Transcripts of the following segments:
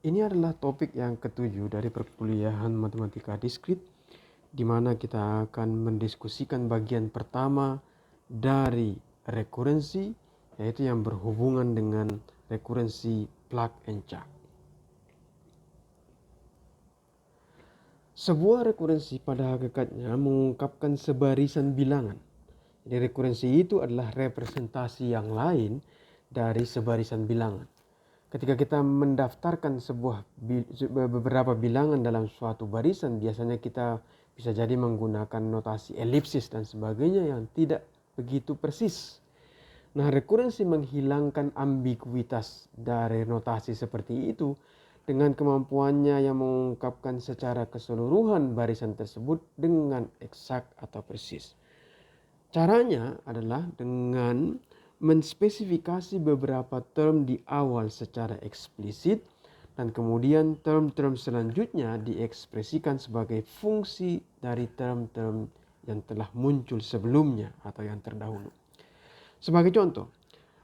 Ini adalah topik yang ketujuh dari perkuliahan matematika diskrit, di mana kita akan mendiskusikan bagian pertama dari rekurensi, yaitu yang berhubungan dengan rekurensi plug and chug. Sebuah rekurensi pada hakikatnya mengungkapkan sebarisan bilangan. Jadi rekurensi itu adalah representasi yang lain dari sebarisan bilangan. Ketika kita mendaftarkan beberapa bilangan dalam suatu barisan, biasanya kita bisa jadi menggunakan notasi elipsis dan sebagainya yang tidak begitu persis. Nah, rekurensi menghilangkan ambiguitas dari notasi seperti itu dengan kemampuannya yang mengungkapkan secara keseluruhan barisan tersebut dengan eksak atau persis. Caranya adalah dengan menspesifikasi beberapa term di awal secara eksplisit dan kemudian term-term selanjutnya diekspresikan sebagai fungsi dari term-term yang telah muncul sebelumnya atau yang terdahulu. Sebagai contoh,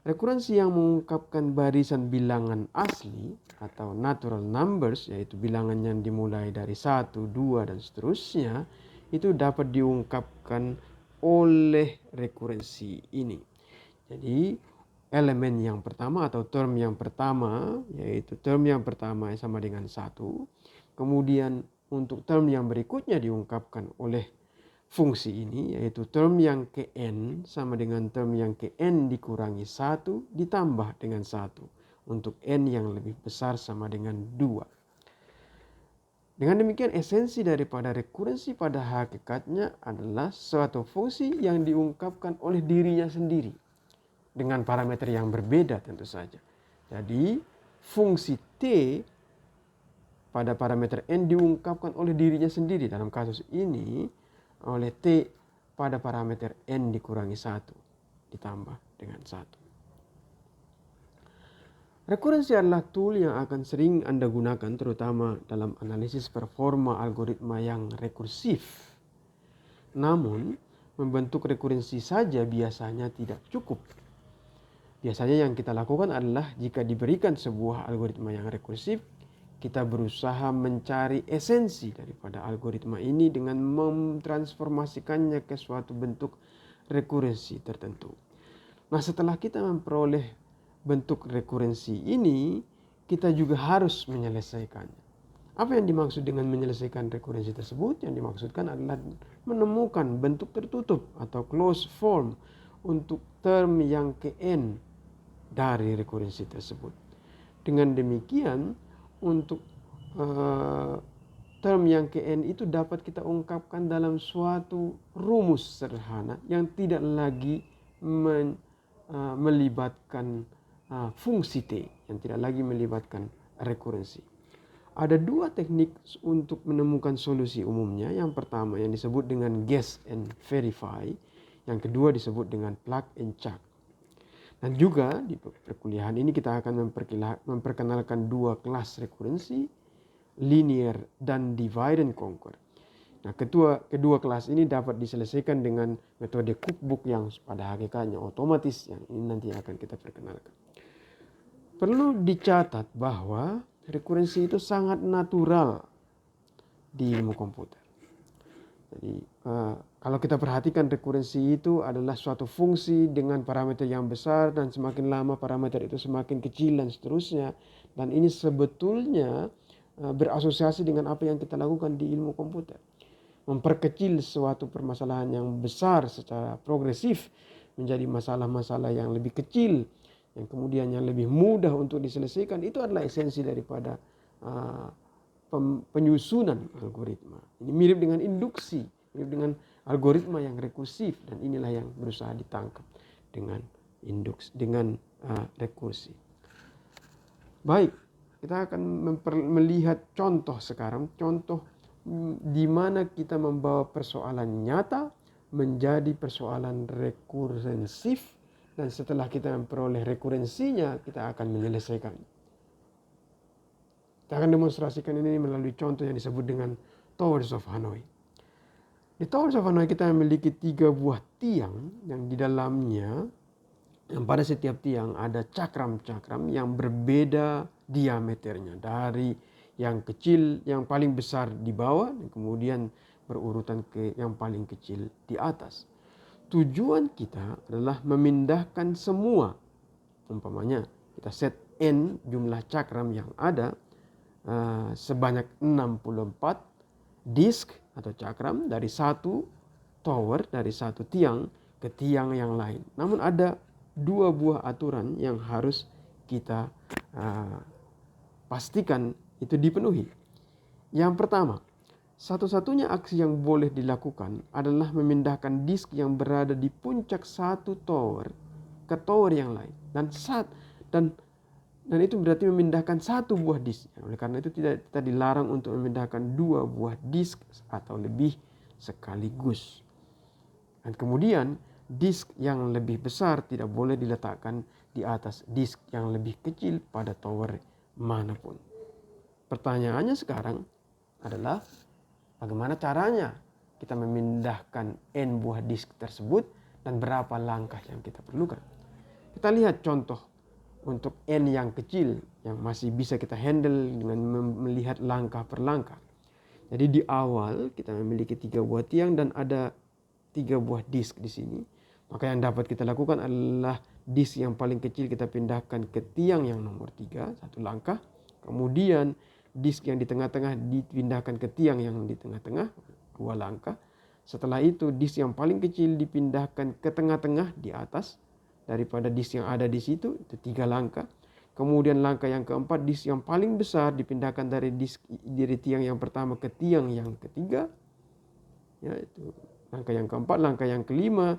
rekurensi yang mengungkapkan barisan bilangan asli atau natural numbers, yaitu bilangan yang dimulai dari 1, 2, dan seterusnya, itu dapat diungkapkan oleh rekurensi ini. Jadi elemen yang pertama atau term yang pertama, yaitu term yang pertama sama dengan 1. Kemudian untuk term yang berikutnya diungkapkan oleh fungsi ini, yaitu term yang ke n sama dengan term yang ke n dikurangi 1 ditambah dengan 1. Untuk n yang lebih besar sama dengan 2. Dengan demikian esensi daripada rekurensi pada hakikatnya adalah suatu fungsi yang diungkapkan oleh dirinya sendiri dengan parameter yang berbeda tentu saja. Jadi fungsi t pada parameter n diungkapkan oleh dirinya sendiri, dalam kasus ini oleh t pada parameter n dikurangi 1 ditambah dengan 1. Rekurensi adalah tool yang akan sering Anda gunakan terutama dalam analisis performa algoritma yang rekursif. Namun, membentuk rekurensi saja biasanya tidak cukup. Biasanya yang kita lakukan adalah jika diberikan sebuah algoritma yang rekursif, kita berusaha mencari esensi daripada algoritma ini dengan mentransformasikannya ke suatu bentuk rekurensi tertentu. Nah, setelah kita memperoleh bentuk rekurensi ini, kita juga harus menyelesaikannya. Apa yang dimaksud dengan menyelesaikan rekurensi tersebut? Yang dimaksudkan adalah menemukan bentuk tertutup atau closed form untuk term yang ke n dari rekurensi tersebut. Dengan demikian, untuk term yang ke n itu dapat kita ungkapkan dalam suatu rumus sederhana yang tidak lagi melibatkan fungsi t, yang tidak lagi melibatkan rekurensi. Ada dua teknik untuk menemukan solusi umumnya. Yang pertama yang disebut dengan guess and verify. Yang kedua disebut dengan plug and chug. Dan juga di perkuliahan ini kita akan memperkenalkan dua kelas rekurensi, linear dan divide and conquer. Nah, kedua kelas ini dapat diselesaikan dengan metode cookbook yang pada hakikatnya otomatis, yang ini nanti akan kita perkenalkan. Perlu dicatat bahwa rekurensi itu sangat natural di ilmu komputer. Jadi kalau kita perhatikan, rekurensi itu adalah suatu fungsi dengan parameter yang besar dan semakin lama parameter itu semakin kecil dan seterusnya. Dan ini sebetulnya berasosiasi dengan apa yang kita lakukan di ilmu komputer. Memperkecil suatu permasalahan yang besar secara progresif menjadi masalah-masalah yang lebih kecil, yang kemudian yang lebih mudah untuk diselesaikan. Itu adalah esensi daripada penyusunan algoritma. Ini mirip dengan induksi, mirip dengan algoritma yang rekursif, dan inilah yang berusaha ditangkap dengan rekursi. Baik, kita akan melihat contoh sekarang, contoh di mana kita membawa persoalan nyata menjadi persoalan rekursif. Dan setelah kita memperoleh rekurensinya, kita akan menyelesaikan. Kita akan demonstrasikan ini melalui contoh yang disebut dengan Towers of Hanoi. Di Towers of Hanoi kita memiliki 3 buah tiang yang di dalamnya yang pada setiap tiang ada cakram-cakram yang berbeda diameternya, dari yang kecil, yang paling besar di bawah, dan kemudian berurutan ke yang paling kecil di atas. Tujuan kita adalah memindahkan semua, umpamanya kita set N jumlah cakram yang ada sebanyak 64 disk atau cakram dari satu tower, dari satu tiang ke tiang yang lain. Namun ada dua buah aturan yang harus kita pastikan itu dipenuhi. Yang pertama, satu-satunya aksi yang boleh dilakukan adalah memindahkan disk yang berada di puncak satu tower ke tower yang lain. Dan itu berarti memindahkan satu buah disk. Oleh karena itu kita dilarang untuk memindahkan dua buah disk atau lebih sekaligus. Dan kemudian disk yang lebih besar tidak boleh diletakkan di atas disk yang lebih kecil pada tower manapun. Pertanyaannya sekarang adalah bagaimana caranya kita memindahkan N buah disk tersebut dan berapa langkah yang kita perlukan. Kita lihat contoh untuk N yang kecil yang masih bisa kita handle dengan melihat langkah per langkah. Jadi di awal kita memiliki 3 buah tiang dan ada 3 buah disk di sini. Maka yang dapat kita lakukan adalah disk yang paling kecil kita pindahkan ke tiang yang nomor 3, satu langkah. Kemudian disk yang di tengah-tengah dipindahkan ke tiang yang di tengah-tengah, 2 langkah. Setelah itu disk yang paling kecil dipindahkan ke tengah-tengah di atas daripada disk yang ada di situ, itu 3 langkah. Kemudian langkah yang keempat, disk yang paling besar dipindahkan dari tiang yang pertama ke tiang yang ketiga. Ya, itu langkah yang keempat. Langkah yang kelima,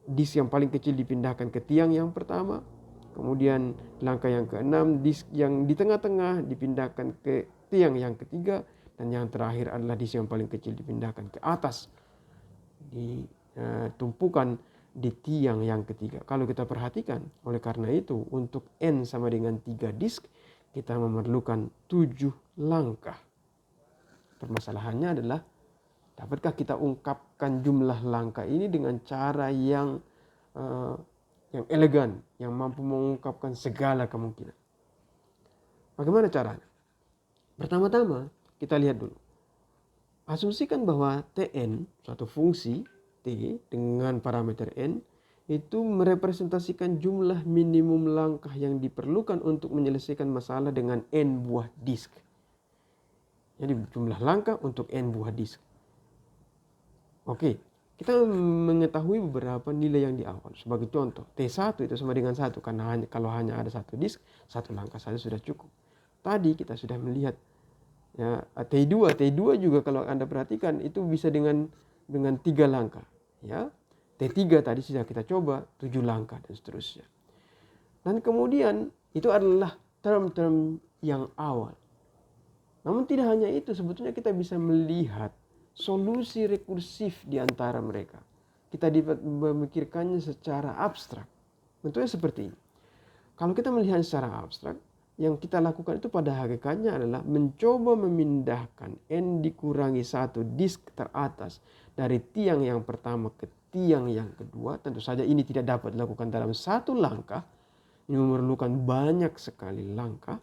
disk yang paling kecil dipindahkan ke tiang yang pertama. Kemudian langkah yang keenam, disk yang di tengah-tengah dipindahkan ke tiang yang ketiga. Dan yang terakhir adalah disk yang paling kecil dipindahkan ke atas, ditumpukan di tiang yang ketiga. Kalau kita perhatikan, oleh karena itu untuk N sama dengan 3 disk, kita memerlukan 7 langkah. Permasalahannya adalah, dapatkah kita ungkapkan jumlah langkah ini dengan cara yang elegan, yang mampu mengungkapkan segala kemungkinan? Bagaimana caranya? Pertama-tama kita lihat dulu. Asumsikan bahwa Tn, suatu fungsi T dengan parameter N, itu merepresentasikan jumlah minimum langkah yang diperlukan untuk menyelesaikan masalah dengan N buah disk. Jadi jumlah langkah untuk N buah disk. Oke, kita mengetahui beberapa nilai yang di awal. Sebagai contoh, T1 itu sama dengan 1, karena kalau hanya ada satu disk, satu langkah saja sudah cukup. Tadi kita sudah melihat ya, T2 juga kalau Anda perhatikan itu bisa dengan 3 langkah. Ya, T3 tadi sudah kita coba 7 langkah dan seterusnya. Dan kemudian itu adalah term-term yang awal. Namun tidak hanya itu, sebetulnya kita bisa melihat solusi rekursif di antara mereka. Kita memikirkannya secara abstrak. Bentuknya seperti ini. Kalau kita melihat secara abstrak, yang kita lakukan itu pada hakikatnya adalah mencoba memindahkan N dikurangi 1 disk teratas dari tiang yang pertama ke tiang yang kedua. Tentu saja ini tidak dapat dilakukan dalam satu langkah. Ini memerlukan banyak sekali langkah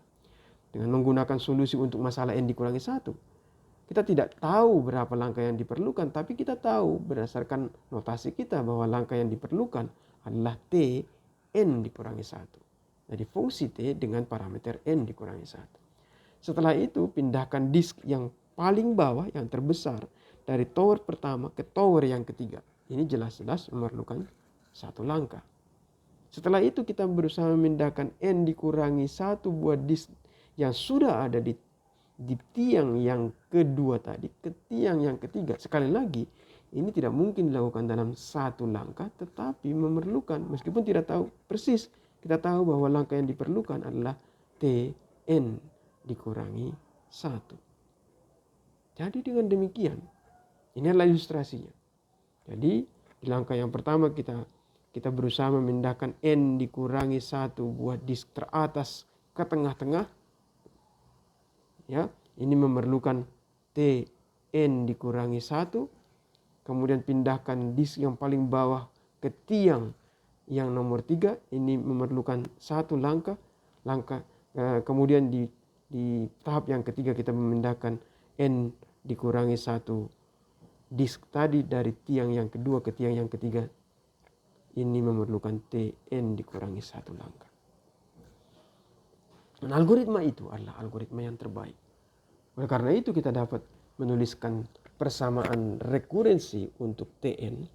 dengan menggunakan solusi untuk masalah N dikurangi 1. Kita tidak tahu berapa langkah yang diperlukan, tapi kita tahu berdasarkan notasi kita bahwa langkah yang diperlukan adalah T N dikurangi 1. Jadi fungsi T dengan parameter N dikurangi 1. Setelah itu pindahkan disk yang paling bawah, yang terbesar, dari tower pertama ke tower yang ketiga. Ini jelas-jelas memerlukan 1 langkah. Setelah itu kita berusaha memindahkan N dikurangi 1 buah disk yang sudah ada di tiang yang kedua tadi ke tiang yang ketiga. Sekali lagi, ini tidak mungkin dilakukan dalam 1 langkah, tetapi memerlukan, meskipun tidak tahu persis, kita tahu bahwa langkah yang diperlukan adalah Tn dikurangi 1. Jadi dengan demikian, ini adalah ilustrasinya. Jadi di langkah yang pertama kita berusaha memindahkan N dikurangi 1 buah disk teratas ke tengah-tengah. Ya, ini memerlukan Tn dikurangi 1. Kemudian pindahkan disk yang paling bawah ke tiang yang nomor 3 ini memerlukan satu langkah. Kemudian di tahap yang ketiga kita memindahkan N dikurangi 1 disk tadi dari tiang yang kedua ke tiang yang ketiga. Ini memerlukan Tn dikurangi 1 langkah. Dan algoritma itu adalah algoritma yang terbaik. Oleh karena itu kita dapat menuliskan persamaan rekurensi untuk Tn.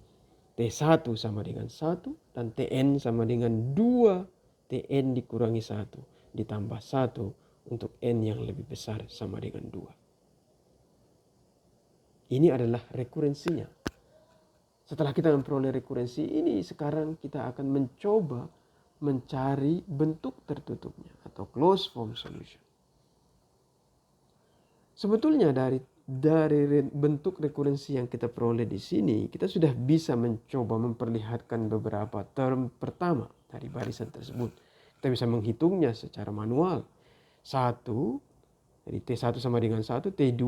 T1 sama dengan 1 dan Tn sama dengan 2 Tn dikurangi 1 ditambah 1 untuk N yang lebih besar sama dengan 2. Ini adalah rekurensinya. Setelah kita memperoleh rekurensi ini, sekarang kita akan mencoba mencari bentuk tertutupnya atau closed form solution. Sebetulnya dari bentuk rekurensi yang kita peroleh di sini, kita sudah bisa mencoba memperlihatkan beberapa term pertama dari barisan tersebut. Kita bisa menghitungnya secara manual. 1, jadi T1 sama dengan 1, T2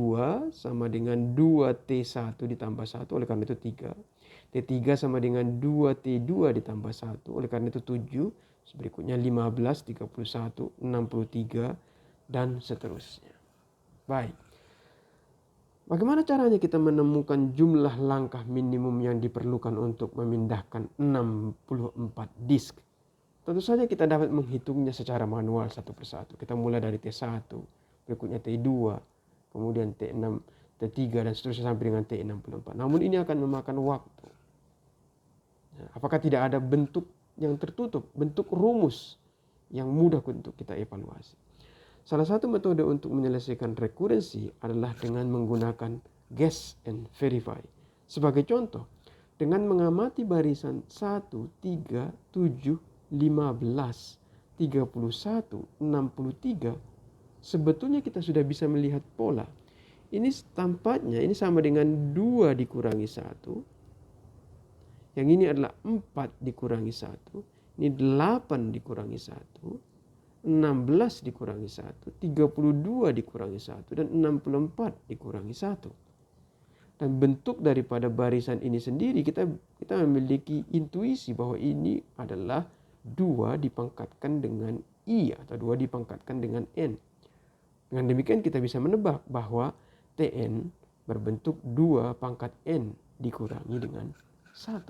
sama dengan 2T1 ditambah 1, oleh karena itu 3. T3 sama dengan 2T2 ditambah 1, oleh karena itu 7. Berikutnya 15, 31, 63, dan seterusnya. Baik. Bagaimana caranya kita menemukan jumlah langkah minimum yang diperlukan untuk memindahkan 64 disk? Tentu saja kita dapat menghitungnya secara manual satu persatu. Kita mulai dari T1, berikutnya T2, kemudian T6, T3, dan seterusnya sampai dengan T64. Namun ini akan memakan waktu. Apakah tidak ada bentuk yang tertutup, bentuk rumus yang mudah untuk kita evaluasi? Salah satu metode untuk menyelesaikan rekurensi adalah dengan menggunakan guess and verify. Sebagai contoh, dengan mengamati barisan 1, 3, 7, 15, 31, 63, sebetulnya kita sudah bisa melihat pola. Ini tampaknya ini sama dengan 2 dikurangi 1. Yang ini adalah 4 dikurangi 1. Ini 8 dikurangi 1. 16 dikurangi 1, 32 dikurangi 1, dan 64 dikurangi 1. Dan bentuk daripada barisan ini sendiri kita memiliki intuisi bahwa ini adalah 2 dipangkatkan dengan I atau 2 dipangkatkan dengan N. Dengan demikian kita bisa menebak bahwa Tn berbentuk 2 pangkat N dikurangi dengan 1.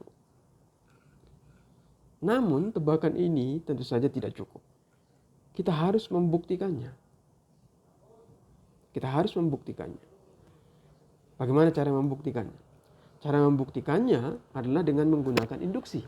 Namun tebakan ini tentu saja tidak cukup. Kita harus membuktikannya. Bagaimana cara membuktikannya? Cara membuktikannya adalah dengan menggunakan induksi.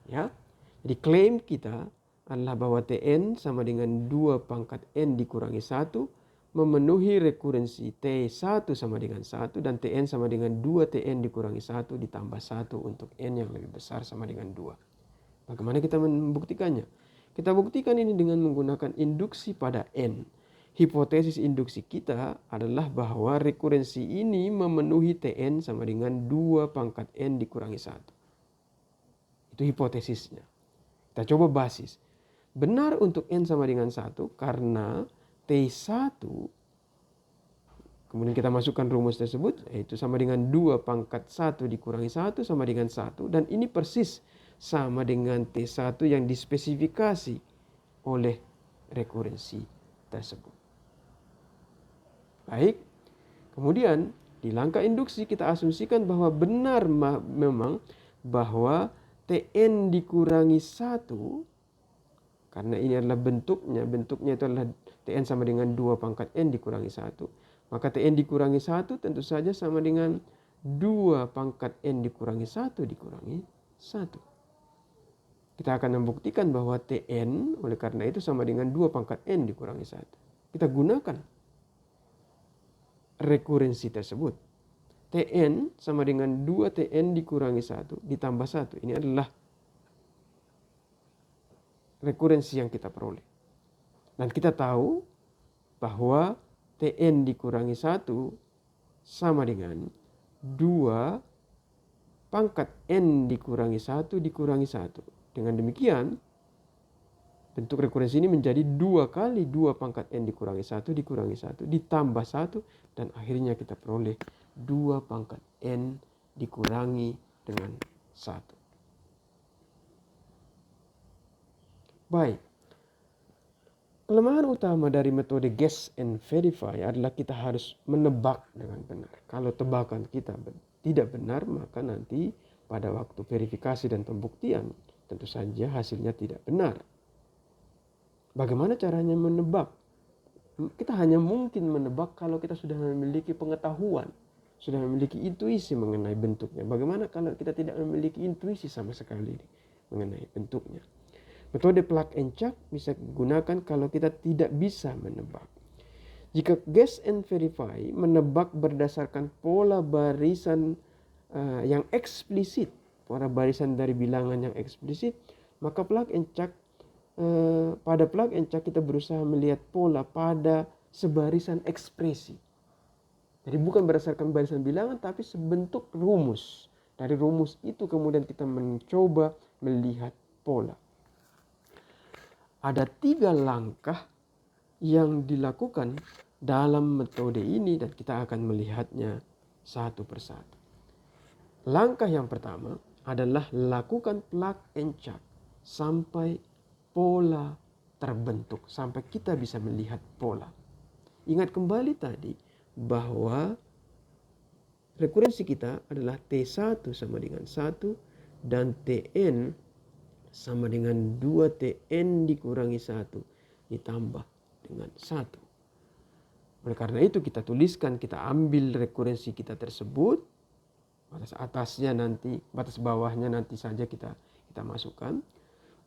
Ya. Jadi klaim kita adalah bahwa Tn sama dengan 2 pangkat N dikurangi 1 memenuhi rekurensi T1 sama dengan 1 dan Tn sama dengan 2 Tn dikurangi 1 ditambah 1 untuk N yang lebih besar sama dengan 2. Bagaimana kita membuktikannya? Kita buktikan ini dengan menggunakan induksi pada N. Hipotesis induksi kita adalah bahwa rekurensi ini memenuhi Tn sama dengan 2 pangkat N dikurangi 1. Itu hipotesisnya. Kita coba basis. Benar untuk N sama dengan 1 karena T1, kemudian kita masukkan rumus tersebut, yaitu sama dengan 2 pangkat 1 dikurangi 1 sama dengan 1. Dan ini persis sama dengan T1 yang dispesifikasi oleh rekurensi tersebut. Baik, kemudian di langkah induksi kita asumsikan bahwa benar memang bahwa Tn dikurangi 1, karena ini adalah bentuknya itu adalah Tn sama dengan 2 pangkat N dikurangi 1. Maka Tn dikurangi 1 tentu saja sama dengan 2 pangkat N dikurangi 1 dikurangi 1. Kita akan membuktikan bahwa Tn oleh karena itu sama dengan 2 pangkat N dikurangi 1. Kita gunakan rekurensi tersebut. Tn sama dengan 2 Tn dikurangi 1 ditambah 1. Ini adalah rekurensi yang kita peroleh. Dan kita tahu bahwa Tn dikurangi 1 sama dengan 2 pangkat N dikurangi 1 dikurangi 1. Dengan demikian, bentuk rekurensi ini menjadi 2 kali 2 pangkat N dikurangi 1 dikurangi 1 ditambah 1. Dan akhirnya kita peroleh 2 pangkat N dikurangi dengan 1. Baik, kelemahan utama dari metode guess and verify adalah kita harus menebak dengan benar. Kalau tebakan kita tidak benar, maka nanti pada waktu verifikasi dan pembuktian tentu saja hasilnya tidak benar. Bagaimana caranya menebak? Kita hanya mungkin menebak kalau kita sudah memiliki pengetahuan, sudah memiliki intuisi mengenai bentuknya. Bagaimana kalau kita tidak memiliki intuisi sama sekali mengenai bentuknya? Metode plug and check bisa digunakan kalau kita tidak bisa menebak. Jika guess and verify menebak berdasarkan pola barisan yang eksplisit, pola barisan dari bilangan yang eksplisit, maka plug and check pada plug and check kita berusaha melihat pola pada sebarisan ekspresi. Jadi bukan berdasarkan barisan bilangan tapi sebentuk rumus. Dari rumus itu kemudian kita mencoba melihat pola. Ada 3 langkah yang dilakukan dalam metode ini dan kita akan melihatnya satu persatu. Langkah yang pertama adalah lakukan plug and check sampai pola terbentuk, sampai kita bisa melihat pola. Ingat kembali tadi bahwa rekurensi kita adalah T1 sama dengan 1 dan Tn sama dengan 2Tn dikurangi 1 ditambah dengan 1. Oleh karena itu kita tuliskan, kita ambil rekurensi kita tersebut. Batas atasnya nanti, batas bawahnya nanti saja kita masukkan.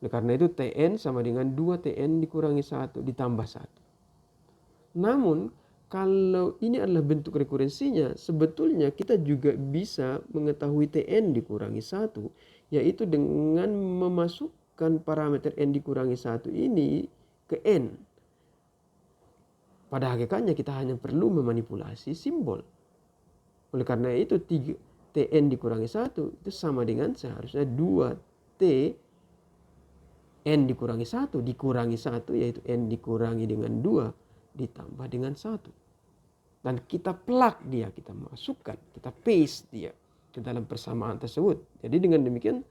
Oleh karena itu Tn sama dengan 2Tn dikurangi 1 ditambah 1. Namun kalau ini adalah bentuk rekurensinya, sebetulnya kita juga bisa mengetahui Tn dikurangi 1, yaitu dengan memasukkan parameter n dikurangi 1 ini ke n. Pada hakikatnya kita hanya perlu memanipulasi simbol. Oleh karena itu Tn dikurangi 1 itu sama dengan seharusnya 2T n dikurangi 1 dikurangi 1, yaitu n dikurangi dengan 2 ditambah dengan 1. Dan kita plug dia, kita masukkan, kita paste dia ke dalam persamaan tersebut. Jadi dengan demikian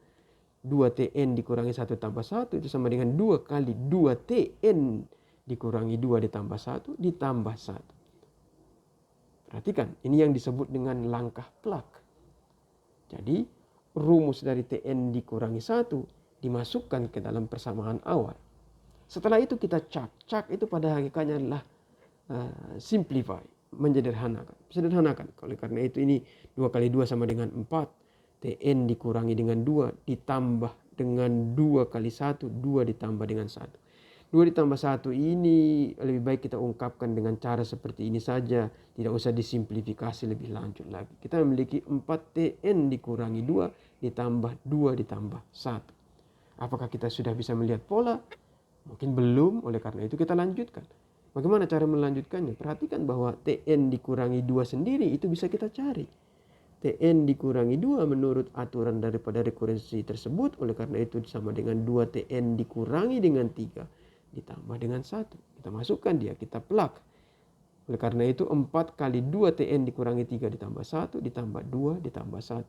2Tn dikurangi 1 tambah 1 itu sama dengan 2 kali 2Tn dikurangi 2 ditambah 1 ditambah 1. Perhatikan, ini yang disebut dengan langkah plug. Jadi rumus dari Tn dikurangi 1 dimasukkan ke dalam persamaan awal. Setelah itu kita cak. Cak itu pada hakikatnya adalah simplify, menyederhanakan. Sederhanakan. Oleh karena itu ini 2 kali 2 sama dengan 4. Tn dikurangi dengan 2 ditambah dengan 2 kali 1. 2 ditambah dengan 1. 2 ditambah 1 ini lebih baik kita ungkapkan dengan cara seperti ini saja. Tidak usah disimplifikasi lebih lanjut lagi. Kita memiliki 4Tn dikurangi 2 ditambah 2 ditambah 1. Apakah kita sudah bisa melihat pola? Mungkin belum, oleh karena itu kita lanjutkan. Bagaimana cara melanjutkannya? Perhatikan bahwa Tn dikurangi 2 sendiri itu bisa kita cari. Tn dikurangi 2 menurut aturan daripada rekurensi tersebut. Oleh karena itu sama dengan 2Tn dikurangi dengan 3 ditambah dengan 1. Kita masukkan dia, kita plug. Oleh karena itu 4 kali 2Tn dikurangi 3 ditambah 1 ditambah 2 ditambah 1.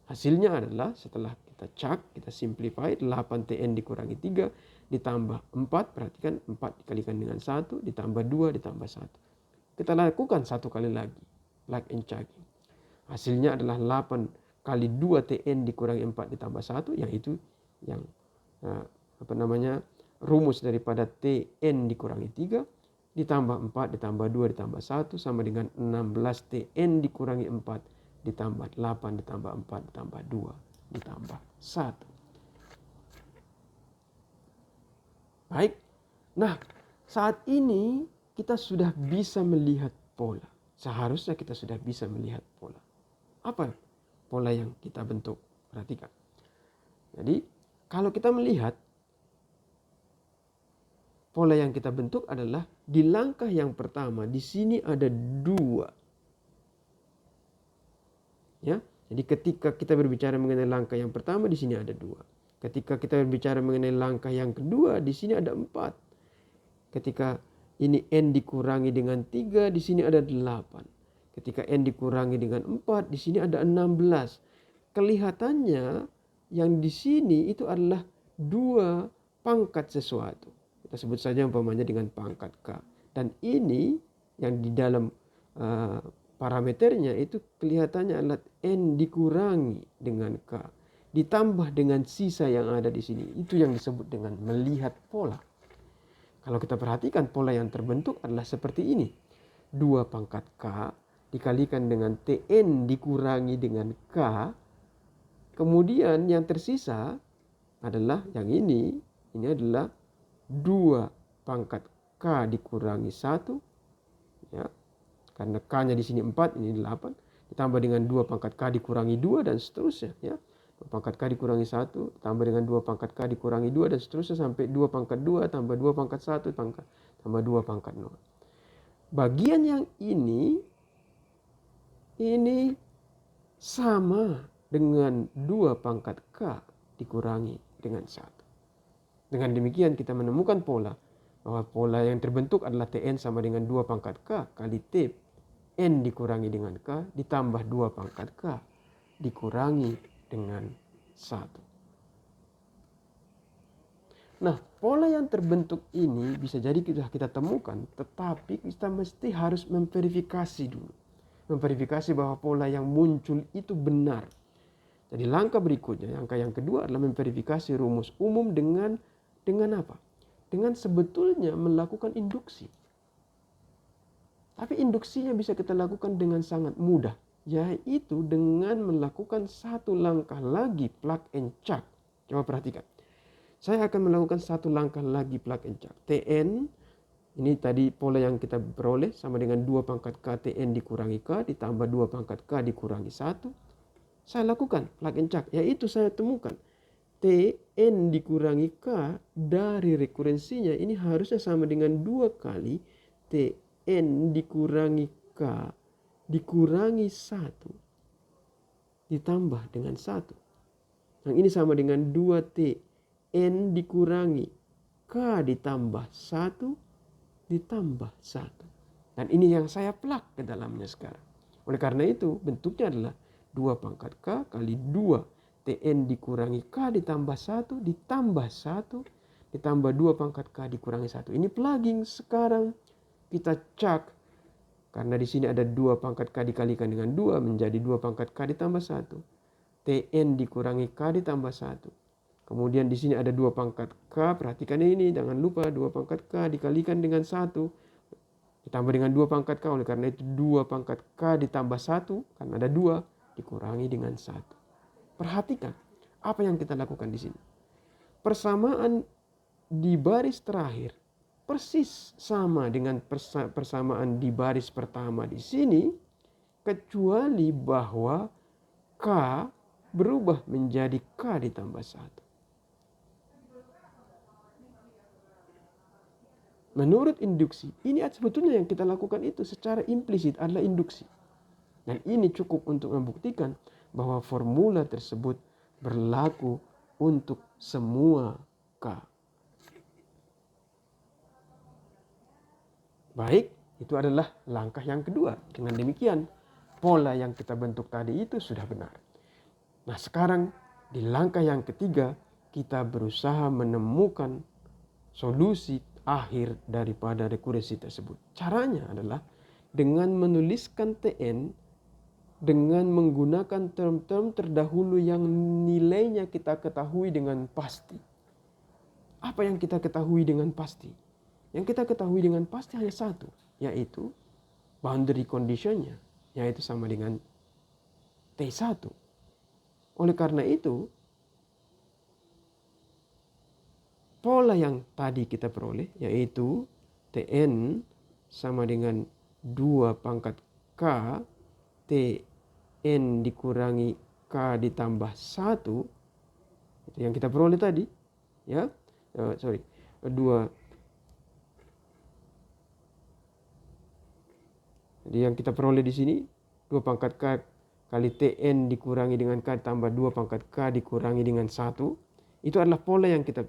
Hasilnya adalah setelah kita cak, kita simplify 8Tn dikurangi 3 ditambah 4. Perhatikan 4 dikalikan dengan 1 ditambah 2 ditambah 1. Kita lakukan satu kali lagi, plug and checking. Hasilnya adalah 8 kali 2Tn dikurangi 4 ditambah 1, yaitu yang rumus daripada Tn dikurangi 3 ditambah 4 ditambah 2 ditambah 1 sama dengan 16Tn dikurangi 4 ditambah 8 ditambah 4 ditambah 2 ditambah 1. Baik. Nah, saat ini kita sudah bisa melihat pola. Seharusnya kita sudah bisa melihat pola. Apa pola yang kita bentuk? Perhatikan. Jadi, kalau kita melihat pola yang kita bentuk adalah di langkah yang pertama, di sini ada 2. Ya. Jadi ketika kita berbicara mengenai langkah yang pertama, di sini ada 2. Ketika kita berbicara mengenai langkah yang kedua, di sini ada 4. Ketika ini n dikurangi dengan 3, di sini ada 8. Ketika n dikurangi dengan 4, di sini ada 16. Kelihatannya yang di sini itu adalah 2 pangkat sesuatu. Kita sebut saja umpamanya dengan pangkat K. Dan ini yang di dalam parameternya itu kelihatannya adalah N dikurangi dengan K. Ditambah dengan sisa yang ada di sini. Itu yang disebut dengan melihat pola. Kalau kita perhatikan pola yang terbentuk adalah seperti ini. 2 pangkat K dikalikan dengan Tn dikurangi dengan K. Kemudian yang tersisa adalah yang ini. Ini adalah 2 pangkat K dikurangi 1. Ya. Karena K-nya di sini 4, ini 8. Ditambah dengan 2 pangkat K dikurangi 2 dan seterusnya. Ya. 2 pangkat K dikurangi 1, tambah dengan 2 pangkat K dikurangi 2 dan seterusnya sampai 2 pangkat 2, tambah 2 pangkat 1, tambah 2 pangkat 0. Bagian yang ini sama dengan 2 pangkat K dikurangi dengan 1. Dengan demikian kita menemukan pola bahwa pola yang terbentuk adalah Tn sama dengan 2 pangkat K kali T N dikurangi dengan K ditambah 2 pangkat K dikurangi dengan 1. Nah, pola yang terbentuk ini bisa jadi kita temukan, tetapi kita mesti harus memverifikasi dulu. Memverifikasi bahwa pola yang muncul itu benar. Jadi langkah berikutnya, langkah yang kedua adalah memverifikasi rumus umum dengan apa? Dengan sebetulnya melakukan induksi. Tapi induksinya bisa kita lakukan dengan sangat mudah, yaitu dengan melakukan satu langkah lagi plug and chuck. Coba perhatikan. Saya akan melakukan satu langkah lagi plug and chuck. Tn, ini tadi pola yang kita peroleh sama dengan 2 pangkat K Tn dikurangi K ditambah 2 pangkat K dikurangi 1. Saya lakukan plug and chuck, yaitu saya temukan Tn dikurangi K dari rekurensinya ini harusnya sama dengan 2 kali Tn dikurangi K dikurangi 1 ditambah dengan 1. Yang ini sama dengan 2Tn dikurangi K ditambah 1 ditambah 1. Dan ini yang saya plug ke dalamnya sekarang. Oleh karena itu bentuknya adalah 2 pangkat K kali 2 Tn dikurangi K ditambah 1 ditambah 1 ditambah 2 pangkat K dikurangi 1. Ini plugging sekarang. Kita cak. Karena di sini ada 2 pangkat K dikalikan dengan 2 menjadi 2 pangkat K ditambah 1. Tn dikurangi K ditambah 1. Kemudian di sini ada 2 pangkat K. Perhatikan ini, jangan lupa 2 pangkat K dikalikan dengan 1 ditambah dengan 2 pangkat K. Oleh karena itu 2 pangkat K ditambah 1 karena ada 2 dikurangi dengan 1. Perhatikan apa yang kita lakukan di sini. Persamaan di baris terakhir persis sama dengan persamaan di baris pertama di sini, kecuali bahwa K berubah menjadi K ditambah 1. Menurut induksi, ini sebetulnya yang kita lakukan itu secara implisit adalah induksi. Dan ini cukup untuk membuktikan bahwa formula tersebut berlaku untuk semua K. Baik, itu adalah langkah yang kedua. Dengan demikian, pola yang kita bentuk tadi itu sudah benar. Nah, sekarang di langkah yang ketiga, kita berusaha menemukan solusi akhir daripada rekurensi tersebut. Caranya adalah dengan menuliskan Tn dengan menggunakan term-term terdahulu yang nilainya kita ketahui dengan pasti. Apa yang kita ketahui dengan pasti? Yang kita ketahui dengan pasti hanya satu, yaitu boundary conditionnya, yaitu sama dengan T1. Oleh karena itu, pola yang tadi kita peroleh, yaitu Tn sama dengan 2 pangkat K, Tn dikurangi K ditambah 1, itu yang kita peroleh tadi, ya, 2. Jadi yang kita peroleh di sini 2 pangkat K kali Tn dikurangi dengan K tambah 2 pangkat K dikurangi dengan 1. Itu adalah pola yang kita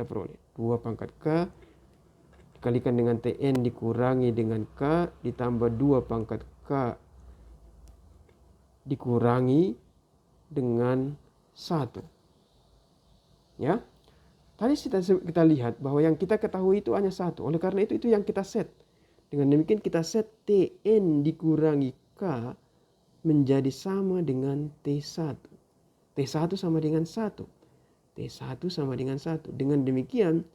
peroleh. 2 pangkat K dikalikan dengan Tn dikurangi dengan K ditambah 2 pangkat K dikurangi dengan 1. Ya. Tadi kita lihat bahwa yang kita ketahui itu hanya satu. Oleh karena itu yang kita set. Dengan demikian kita set Tn dikurangi K menjadi sama dengan T1. T1 sama dengan 1. T1 sama dengan 1. Dengan demikian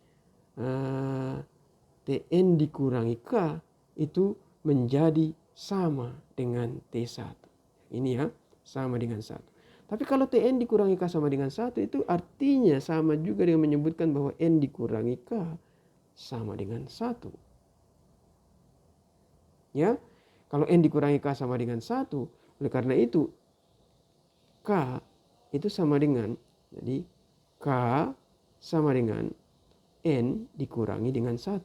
Tn dikurangi K itu menjadi sama dengan T1. Ini ya, sama dengan 1. Tapi kalau Tn dikurangi K sama dengan 1 itu artinya sama juga dengan menyebutkan bahwa N dikurangi K sama dengan 1. Ya, kalau N dikurangi K sama dengan 1, oleh karena itu K itu sama dengan, jadi K sama dengan N dikurangi dengan 1.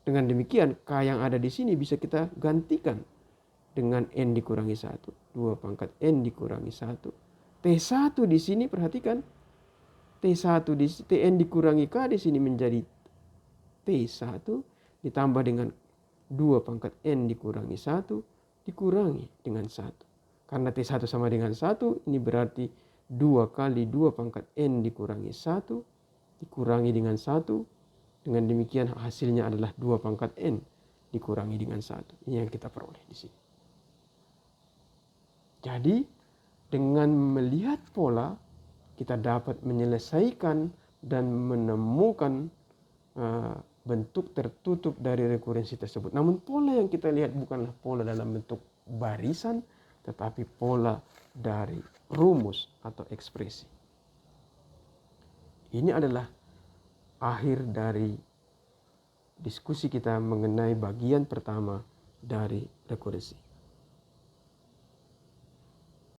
Dengan demikian K yang ada di sini bisa kita gantikan dengan N dikurangi 1. 2 pangkat N dikurangi 1. T1 di sini perhatikan. T1 Tn dikurangi K di sini menjadi T1 ditambah dengan 2 pangkat N dikurangi 1 dikurangi dengan 1. Karena T1 sama dengan 1, ini berarti 2 kali 2 pangkat N dikurangi 1 dikurangi dengan 1. Dengan demikian hasilnya adalah 2 pangkat N dikurangi dengan 1. Ini yang kita peroleh di sini. Jadi dengan melihat pola kita dapat menyelesaikan dan menemukan bentuk tertutup dari rekurensi tersebut. Namun pola yang kita lihat bukanlah pola dalam bentuk barisan, tetapi pola dari rumus atau ekspresi. Ini adalah akhir dari diskusi kita mengenai bagian pertama dari rekurensi.